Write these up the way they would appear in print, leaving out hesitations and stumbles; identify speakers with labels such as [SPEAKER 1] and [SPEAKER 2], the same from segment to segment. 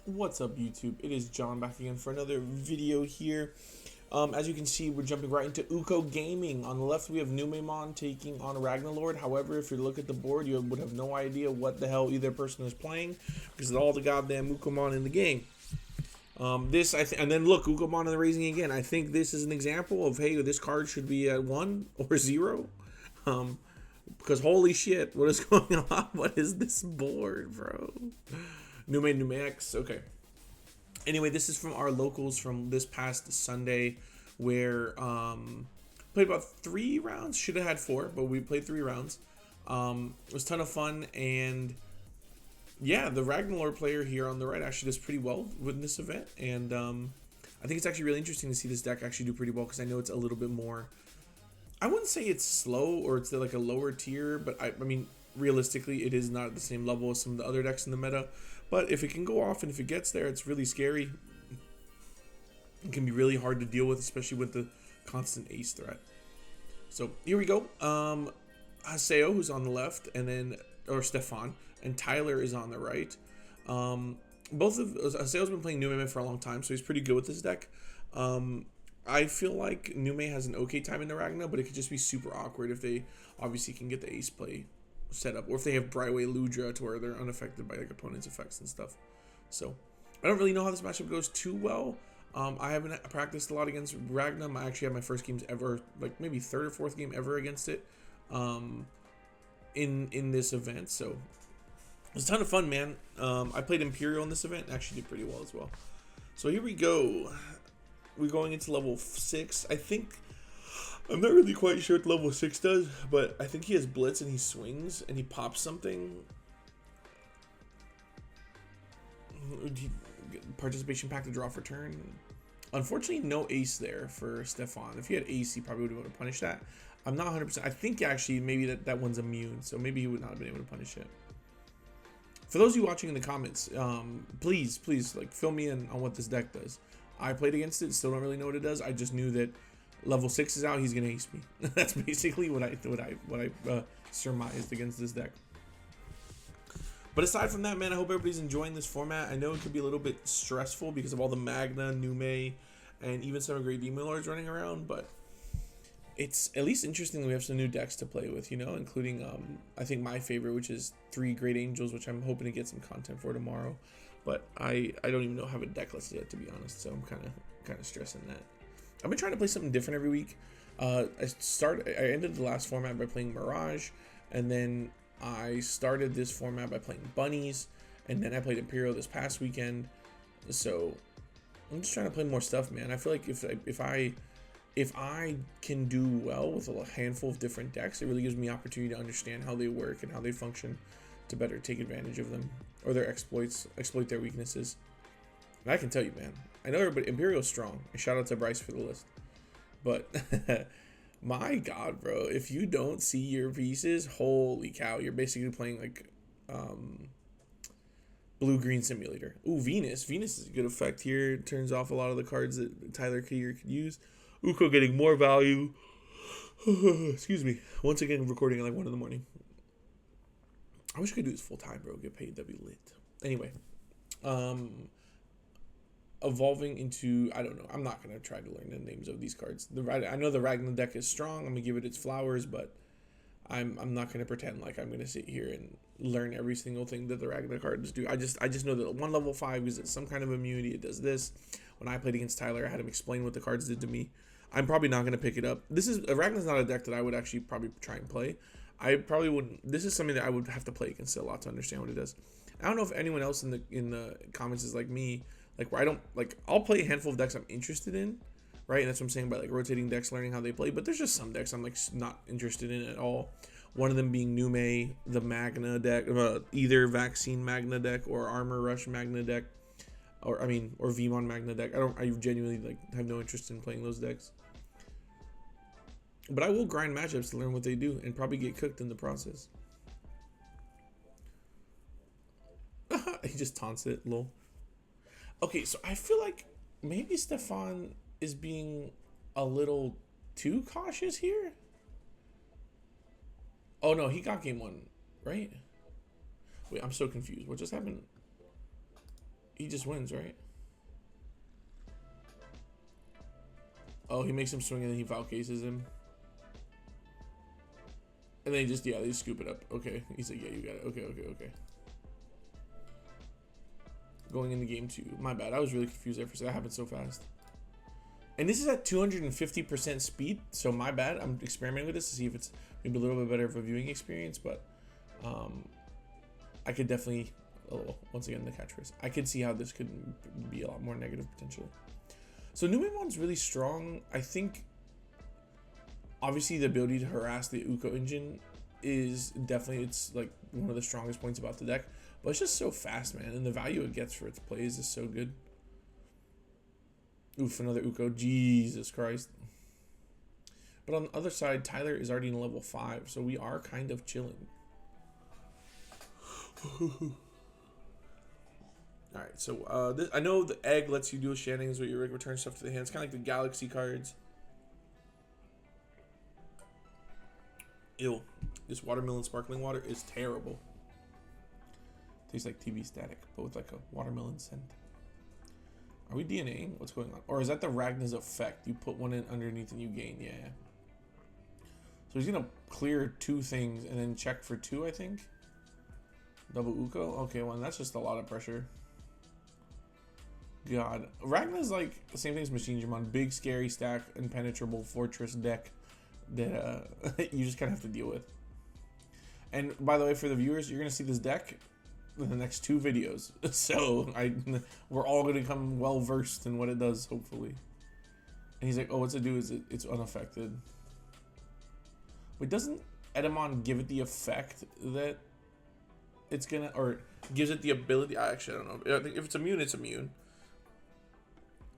[SPEAKER 1] What's up, YouTube? It is John back again for another video here. As you can see, we're jumping right into Uko Gaming. On the left, we have Numemon taking on Ragnalord. However, if you look at the board, you would have no idea what the hell either person is playing because of all the goddamn Ukomon in the game. And then look, Ukomon in the raising again. I think this is an example of, hey, this card should be at 1 or 0. Because holy shit, what is going on? What is this board, bro? Numex, okay. Anyway, this is from our locals from this past Sunday, where played about 3 rounds. Should have had 4, but we played 3 rounds. It was a ton of fun, and yeah, the Ragnalord player here on the right actually does pretty well with this event, and I think it's actually really interesting to see this deck actually do pretty well because I know it's a little bit more. I wouldn't say it's slow or it's like a lower tier, but I mean, realistically, it is not at the same level as some of the other decks in the meta. But if it can go off and if it gets there, it's really scary. It can be really hard to deal with, especially with the constant ace threat. So here we go. Haseo, who's on the left, and then Stefan, and Tyler is on the right. Both of Haseo's been playing Numemon for a long time, so he's pretty good with this deck. I feel like Nume has an okay time in the Ragna, but it could just be super awkward if they obviously can get the ace play set up, or if they have Brightway Ludra to where they're unaffected by like opponents' effects and stuff. So I don't really know how this matchup goes too well. I haven't practiced a lot against Ragna. I actually had my first games ever, like maybe 3rd or 4th game ever against it in this event. So it was a ton of fun, man. I played Imperial in this event and actually did pretty well as well. So here we go. We're going into level 6. I think I'm not really quite sure what level 6 does, but I think he has Blitz and he swings and he pops something. Participation pack to draw for turn. Unfortunately, no ace there for Stefan. If he had ace, he probably would have been able to punish that. I'm not 100%. I think actually maybe that one's immune, so maybe he would not have been able to punish it. For those of you watching in the comments, please like fill me in on what this deck does. I played against it, still don't really know what it does. I just knew that level 6 is out, he's gonna ace me. That's basically what I surmised against this deck. But aside from that, man, I hope everybody's enjoying this format. I know it could be a little bit stressful because of all the Magna, Nume, and even some Great Demon Lords running around, but it's at least interesting that we have some new decks to play with, you know, including I think my favorite, which is 3 Great Angels, which I'm hoping to get some content for tomorrow. But I don't even know how a deck list yet, to be honest, so I'm kind of stressing that. I've been trying to play something different every week. I ended the last format by playing Mirage, and then I started this format by playing Bunnies, and then I played Imperial this past weekend. So I'm just trying to play more stuff, man. I feel like if I can do well with a handful of different decks, it really gives me opportunity to understand how they work and how they function to better take advantage of them or their exploit their weaknesses. And I can tell you, man, I know everybody, Imperial's strong. And shout out to Bryce for the list. But my God, bro, if you don't see your pieces, holy cow, you're basically playing like blue-green simulator. Ooh, Venus. Venus is a good effect here. It turns off a lot of the cards that Tyler here could use. Uko getting more value. Excuse me. Once again, recording at like 1 in the morning. I wish I could do this full time, bro. Get paid. That'd be lit. Anyway. Evolving into, I don't know. I'm not going to try to learn the names of these cards. I know the Ragna deck is strong. I'm going to give it its flowers, but I'm not going to pretend like I'm going to sit here and learn every single thing that the Ragna cards do. I just know that one level 5 is some kind of immunity. It does this. When I played against Tyler, I had him explain what the cards did to me. I'm probably not going to pick it up. Ragna's not a deck that I would actually probably try and play. I probably wouldn't. This is something that I would have to play against it a lot to understand what it does. I don't know if anyone else in the comments is like me, like where I don't like. I'll play a handful of decks I'm interested in, right? And that's what I'm saying by like rotating decks, learning how they play. But there's just some decks I'm like not interested in at all. One of them being Nume, the Magna deck, either Vaccine Magna deck or Armor Rush Magna deck, or Vmon Magna deck. I genuinely like have no interest in playing those decks. But I will grind matchups to learn what they do and probably get cooked in the process. He just taunts it, lol. Okay, so I feel like maybe Stefan is being a little too cautious here. Oh no, he got game 1, right? Wait, I'm so confused. What just happened? He just wins, right? Oh, he makes him swing and then he Valkyries him. And then he just, yeah, they just scoop it up. Okay. He's like, yeah, you got it. Okay, okay, okay. Going into game 2. My bad. I was really confused there for a second. That happened so fast. And this is at 250% speed. So my bad. I'm experimenting with this to see if it's maybe a little bit better of a viewing experience. But I could definitely, once again, the catchphrase. I could see how this could be a lot more negative potentially. So Numemon's really strong. I think obviously the ability to harass the Uko engine is definitely, it's like one of the strongest points about the deck. But it's just so fast, man. And the value it gets for its plays is so good. Oof, another Uko. Jesus Christ. But on the other side, Tyler is already in level 5. So we are kind of chilling. Alright, so I know the egg lets you do shenanigans where you return stuff to the hand. It's kind of like the Galaxy cards. Ew. This watermelon sparkling water is terrible. Tastes like TV static, but with like a watermelon scent. Are we DNAing? What's going on? Or is that the Ragna's effect? You put one in underneath and you gain. Yeah. So he's going to clear 2 things and then check for 2, I think. Double Uko? Okay, well, that's just a lot of pressure. God. Ragna's like the same thing as Machine Digimon. Big, scary, stack, impenetrable fortress deck that you just kind of have to deal with. And by the way, for the viewers, you're going to see this deck in the next 2 videos. So we're all going to come well versed in what it does, hopefully. And he's like, oh, what's it do? Is it's unaffected. Wait, doesn't Edamon give it the effect that it's gonna, or gives it the ability? I actually don't know. I think if it's immune, it's immune.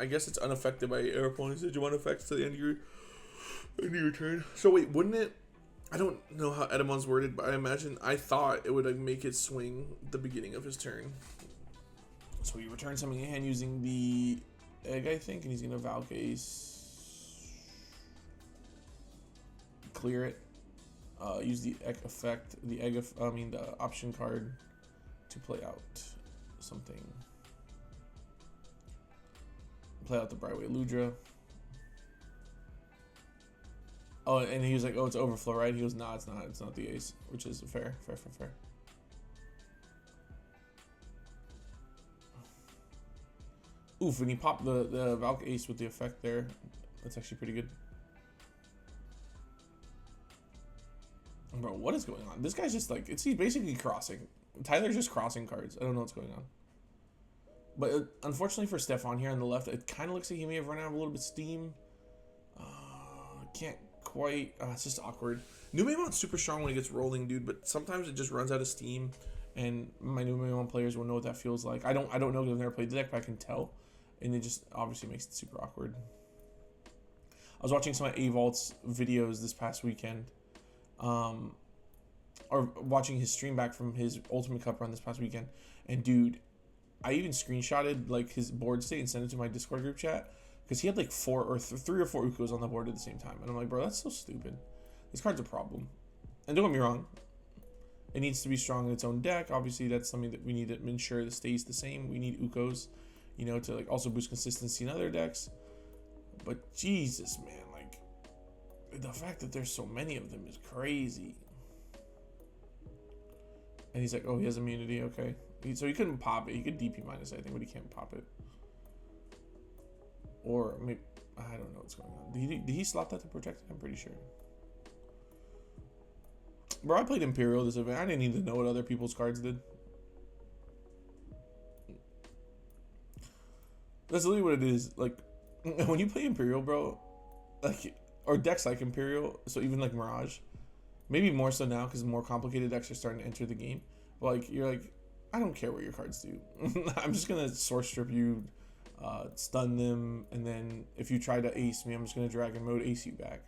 [SPEAKER 1] I guess it's unaffected by your opponent's Digimon effects to the end of your turn. So wait, wouldn't it? I don't know how Edamon's worded, but I thought it would like make it swing at the beginning of his turn. So he returns something in hand using the egg, I think, and he's gonna Valkyries, clear it, use the egg effect, the option card to play out something. Play out the Brightway Ludra. Oh, and he was like, oh, it's overflow, right? He goes, nah, it's not. It's not the ace, which is fair. Oof, and he popped the Valk ace with the effect there. That's actually pretty good. Bro, what is going on? This guy's just like, he's basically crossing. Tyler's just crossing cards. I don't know what's going on. But unfortunately for Stefan here on the left, it kind of looks like he may have run out of a little bit of steam. Can't quite. It's just awkward. Numemon's super strong when it gets rolling, dude. But sometimes it just runs out of steam, and my Numemon players will know what that feels like. I don't know because I've never played the deck, but I can tell, and it just obviously makes it super awkward. I was watching some of A-Vault's videos this past weekend, or watching his stream back from his Ultimate Cup run this past weekend, and dude, I even screenshotted like his board state and sent it to my Discord group chat because he had like 3 or 4 Ukos on the board at the same time, and I'm like, bro, that's so stupid. This card's a problem. And don't get me wrong, it needs to be strong in its own deck. Obviously, that's something that we need to ensure that stays the same. We need Ukos, you know, to like also boost consistency in other decks. But Jesus, man, like the fact that there's so many of them is crazy. And he's like, oh, he has immunity, okay. So he couldn't pop it. He could DP minus, I think, but he can't pop it. Or maybe, I don't know what's going on. Did he slot that to protect it? I'm pretty sure. Bro, I played Imperial this event. I didn't need to know what other people's cards did. That's literally what it is. Like, when you play Imperial, bro, like, or decks like Imperial, so even like Mirage, maybe more so now because more complicated decks are starting to enter the game. But like, you're like, I don't care what your cards do. I'm just gonna source strip you, stun them, and then if you try to ace me, I'm just gonna Dragon Mode ace you back.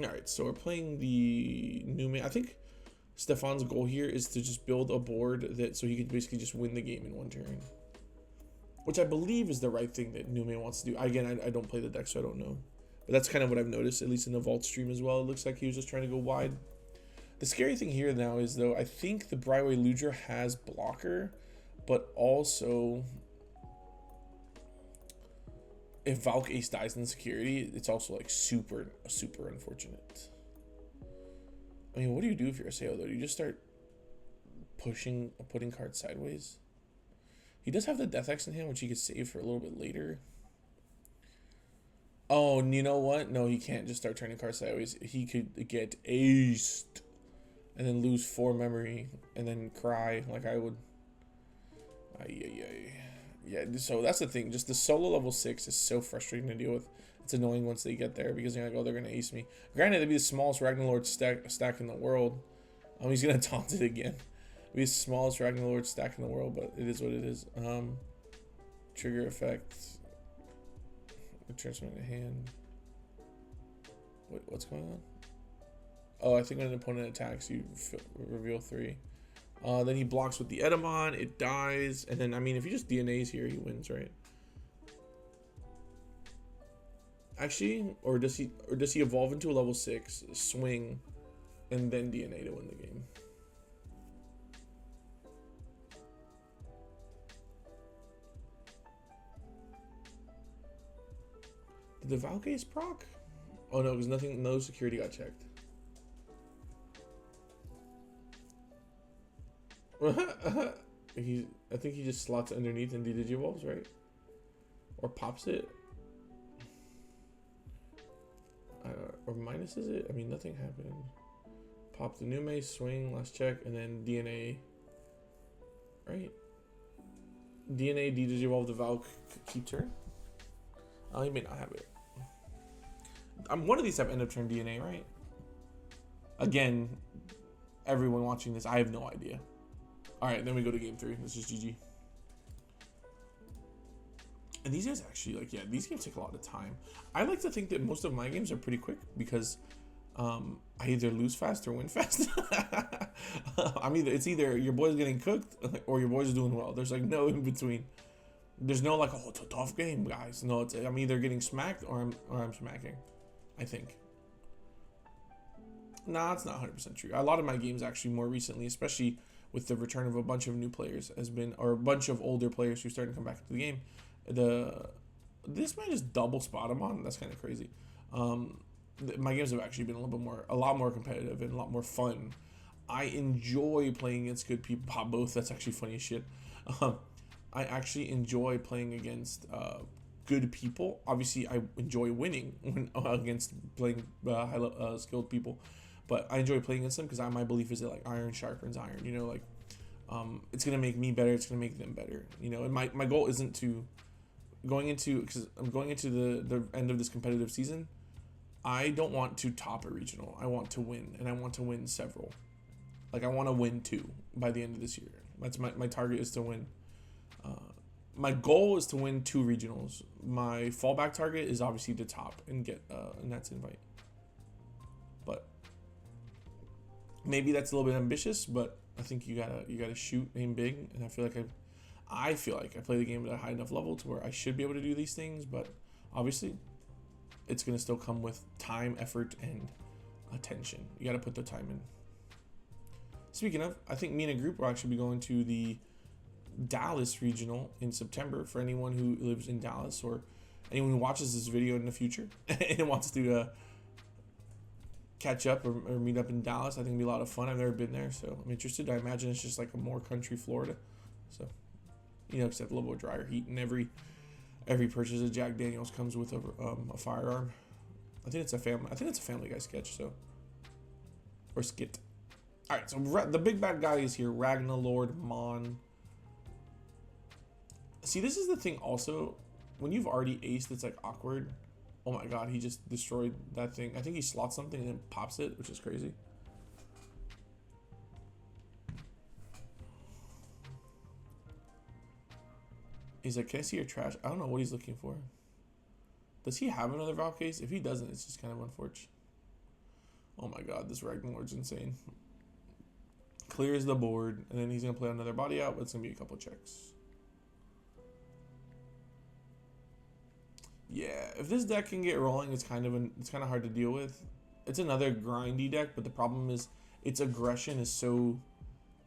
[SPEAKER 1] Alright, so we're playing the Numemon. I think Stefan's goal here is to just build a board that so he could basically just win the game in one turn. Which I believe is the right thing that Numemon wants to do. Again, I don't play the deck, so I don't know. But that's kind of what I've noticed, at least in the Vault stream as well. It looks like he was just trying to go wide. The scary thing here now is, though, I think the Brightway Ludra has blocker, but also if Valk Ace dies in security, it's also like super unfortunate. I mean, what do you do if you're a Sale, though? Do you just start putting cards sideways? He does have the Death X in hand, which he could save for a little bit later. Oh, and you know what? No, he can't just start turning cards sideways. He could get aced and then lose 4 memory and then cry like I would. Yeah, so that's the thing. Just the solo level 6 is so frustrating to deal with. It's annoying once they get there because you're like, oh, they're going to ace me. Granted, it'd be the smallest Ragnalord stack in the world. He's going to taunt it again. It'd be the smallest Ragnalord stack in the world, but it is what it is. Trigger effect. Return something to hand. Wait, what's going on? Oh, I think when an opponent attacks, you reveal 3. Then he blocks with the Edamon, it dies, and then, I mean, if he just DNAs here, he wins, right? Actually, or does he evolve into a level 6, swing, and then DNA to win the game? Did the Valkyries proc? Oh no, because no security got checked. I think he just slots underneath and Digivolves, right? Or pops it. Or minuses it? I mean, nothing happened. Pop the Nume, swing, last check, and then DNA. Right? DNA, Digivolve the Valk, keep turn. Oh, he may not have it. One of these have end of turn DNA, right? Again, everyone watching this, I have no idea. Alright, then we go to game 3. This is GG. And these guys actually, like, yeah, these games take a lot of time. I like to think that most of my games are pretty quick because I either lose fast or win fast. It's either your boy's getting cooked or your boy's doing well. There's like no in between. There's no like, oh, it's a tough game, guys. No, I'm either getting smacked or I'm smacking, I think. Nah, it's not 100% true. A lot of my games actually more recently, especially with the return of a bunch of new players, or a bunch of older players who started to come back into the game. This man just double spot him on. That's kind of crazy. My games have actually been a lot more competitive and a lot more fun. I enjoy playing against good people. Pop both. That's actually funny as shit. I actually enjoy playing against good people. Obviously, I enjoy winning when against playing high skilled people. But I enjoy playing against them because my belief is that like iron sharpens iron. You know, like it's gonna make me better. It's gonna make them better. You know, and my goal isn't to because I'm going into the end of this competitive season. I don't want to top a regional. I want to win, and I want to win several. Like I want to win 2 by the end of this year. That's my target is to win. My goal is to win 2 regionals. My fallback target is obviously to top and get a Nets invite. But maybe that's a little bit ambitious, but I think you gotta shoot, aim big, and I feel like I play the game at a high enough level to where I should be able to do these things. But obviously, it's gonna still come with time, effort, and attention. You gotta put the time in. Speaking of, I think me and a group will actually be going to the Dallas regional in September for anyone who lives in Dallas or anyone who watches this video in the future and wants to catch up or meet up in Dallas. I think it'll be a lot of fun. I've never been there, so I'm interested. I imagine it's just like a more country Florida, so except a little more drier heat, and every purchase of Jack Daniels comes with a firearm. I think it's a Family Guy sketch, or skit. All right, so the big bad guy is here, Ragnalordmon. See, this is the thing also, when you've already aced, it's like awkward. Oh my god, he just destroyed that thing. I think he slots something and then pops it, which is crazy. He's like, can I see your trash? I don't know what he's looking for. Does he have another Valk case? If he doesn't, it's just kind of unfortunate. Oh my god, this Ragnalord's insane. Clears the board, and then he's going to play another body out, but it's going to be a couple checks. Yeah, if this deck can get rolling, it's kind of hard to deal with. It's another grindy deck, but the problem is its aggression is so,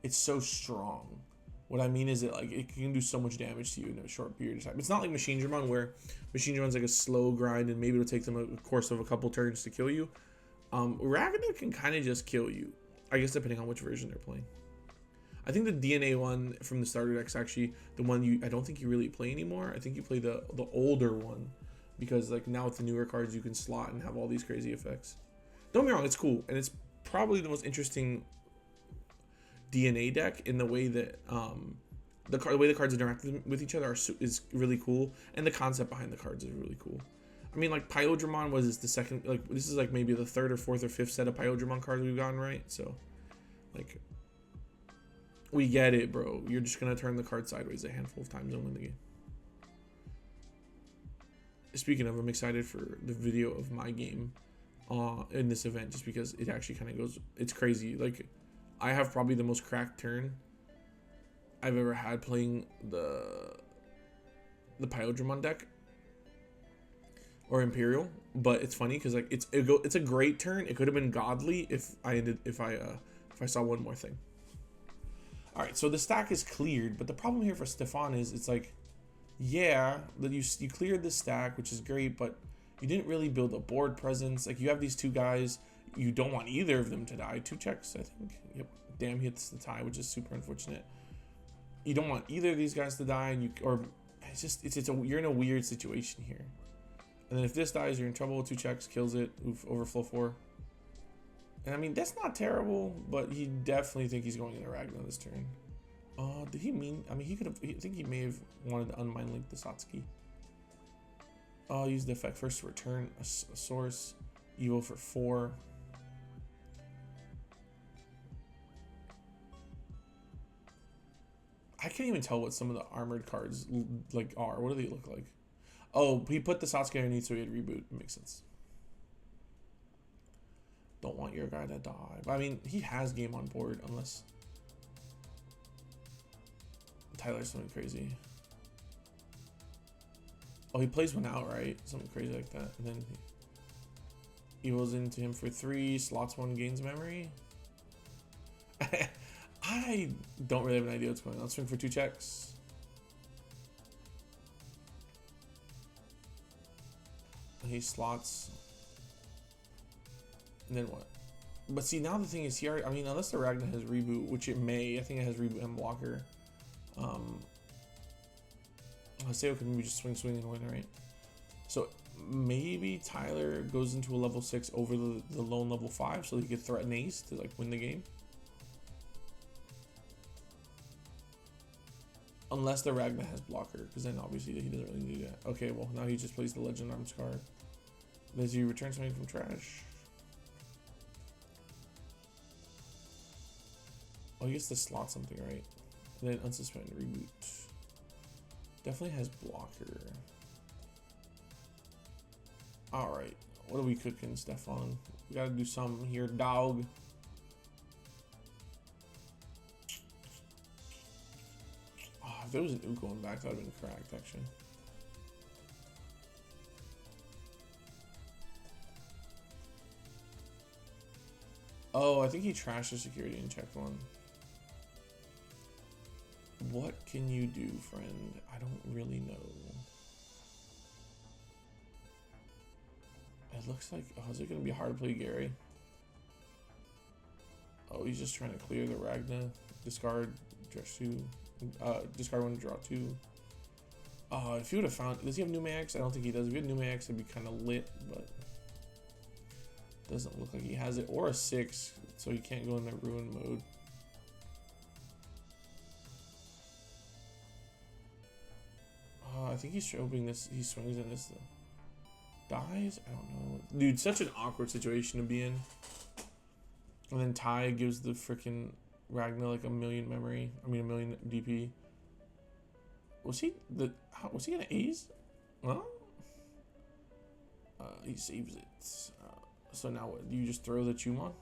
[SPEAKER 1] it's so strong. What I mean is it can do so much damage to you in a short period of time. It's not like Machine Dramon, where Machine Dramon's like a slow grind and maybe it'll take them a course of a couple turns to kill you. Ragna can kind of just kill you, I guess, depending on which version they're playing. I think the DNA one from the starter deck's actually the one I don't think you really play anymore. I think you play the older one, because like now with the newer cards you can slot and have all these crazy effects. Don't get me wrong, it's cool, and it's probably the most interesting DNA deck in the way that the way the cards interact with each other is really cool, and the concept behind the cards is really cool. I mean, like Pyodramon was the second, like this is like maybe the third or fourth or fifth set of Pyodramon cards we've gotten, right? So like, we get it, bro. You're just gonna turn the card sideways a handful of times and win the game. Speaking of, I'm excited for the video of my game in this event, just because it actually kind of goes, it's crazy. Like, I have probably the most cracked turn I've ever had playing the Pyodramon deck or Imperial, but it's funny because like it's a great turn. It could have been godly if I saw one more thing. All right, so the stack is cleared, but the problem here for Stefan is it's like, yeah, that you cleared the stack, which is great, but you didn't really build a board presence. Like, you have these two guys, you don't want either of them to die. 2 checks, I think. Yep. Damn, hits the tie, which is super unfortunate. You don't want either of these guys to die, and you're in a weird situation here. And then if this dies, you're in trouble. 2 checks, kills it. Oof, overflow 4. And I mean, that's not terrible, but he definitely think he's going into Ragna this turn. Did he mean? I mean, he could have. I think he may have wanted to unmind link the Satsuki. Use the effect first to return a source. Evo for 4. I can't even tell what some of the armored cards like are. What do they look like? Oh, he put the Satsuki underneath so he had reboot. It makes sense. Don't want your guy to die. But, I mean, he has game on board unless Tyler's something crazy. Oh, he plays one out, right? Something crazy like that. And then he evils into him for 3, slots 1, gains memory. I don't really have an idea what's going on. Let's swing for 2 checks. He slots. And then what? But see, now the thing is here, I mean, unless the Ragna has reboot, which it may, I think it has reboot and blocker. Haseo can maybe just swing and win, right? So maybe Tyler goes into a level 6 over the lone level 5 so he could threaten Ace to like win the game. Unless the Ragna has blocker, because then obviously he doesn't really need that. Okay, well now he just plays the Legend Arms card. Does he return something from trash? Oh, he gets to slot something, right? And then unsuspend, reboot. Definitely has blocker. Alright, what are we cooking, Stefan? We gotta do something here, dog. Oh, if there was an Ukomon back, that would have been cracked, actually. Oh, I think he trashed the security and checked one. What can you do, friend? I don't really know. It looks like, oh, is it going to be hard to play Gary? Oh, he's just trying to clear the Ragna. Discard, draw 2. Discard 1, draw 2. If he would have found, does he have Numemon? I don't think he does. If he had Numemon, it'd be kind of lit, but doesn't look like he has it. Or a 6, so he can't go in the ruin mode. I think he's hoping this, he swings in this dies. I don't know, dude. Such an awkward situation to be in. And then Ty gives the freaking Ragna like a million memory. I mean, a million DP. Was he gonna ace? Well, he saves it. So now what? Do you just throw the Ukomon?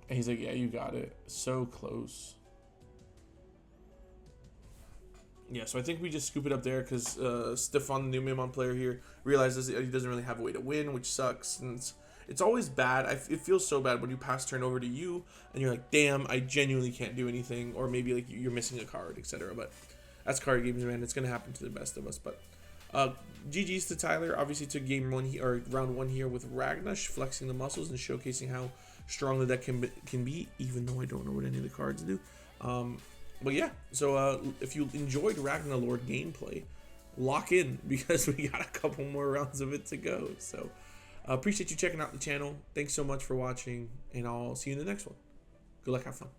[SPEAKER 1] And he's like, yeah, you got it. So close. Yeah, so I think we just scoop it up there because Stefan, the Numemon player here, realizes that he doesn't really have a way to win, which sucks. And It's always bad. It feels so bad when you pass turn over to you and you're like, damn, I genuinely can't do anything, or maybe like you're missing a card, etc. But that's card games, man. It's gonna happen to the best of us. But GG's to Tyler. Obviously took game 1 here, or round 1 here with Ragna, flexing the muscles and showcasing how strong the deck can be, even though I don't know what any of the cards do. But yeah, so if you enjoyed Ragnalord gameplay, lock in, because we got a couple more rounds of it to go. So appreciate you checking out the channel. Thanks so much for watching, and I'll see you in the next one. Good luck, have fun.